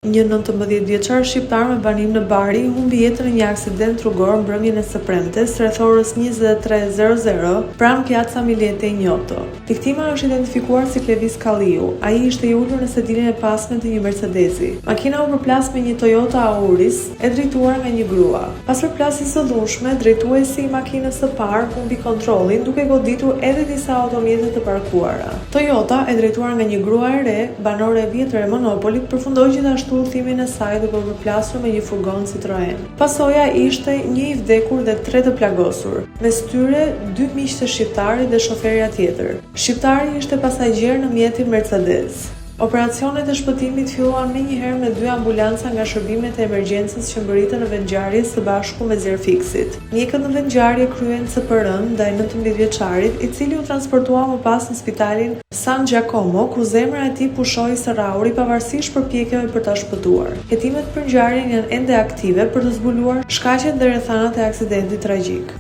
Një 19 vjeçar shqiptar me banim në Bari humbi jetën në një aksident rrugor mbrëmjen e së premtes rreth orës 23:00 pranë Piazza Milete Ignoto. Viktima është identifikuar si Klevis Kalliu. Ai ishte i ulur në sedilin e pasme të një Mercedesi. Makina u përplas me një Toyota Auris e drejtuar nga një grua. Pas përplasjes së dhunshme, drejtuesi i makinës së parë humbi kontrollin duke goditur edhe disa automjete të parkuara. Toyota, e drejtuar nga një grua e re, banore e vjetër e Monopolit, përfundoi gjithashtu udhëtimin e saj duke u përplasur me një furgon Citroen. Pasoja ishte një i vdekur dhe 3 të plagosur, mes tyre 2 miq të shqiptarit dhe shoferja tjetër. Shqiptari ishte pasagjer në mjetin Mercedes. Operacionet e shpëtimit filluan menjëherë me 2 ambulanca nga shërbimet e emergjencës që mbërritën në vendngjarje së bashku me zjarfiksit. Mjekët në vendngjarje kryen CPR-n ndaj 19 vjeçarit, i cili u transportua më pas në spitalin San Giacomo, ku zemra e tij pushoi së rrauri pavarësisht përpjekjeve për ta shpëtuar. Hetimet për ngjarjen janë ende aktive për të zbuluar shkaqet dhe rrethanat e aksidentit tragjik.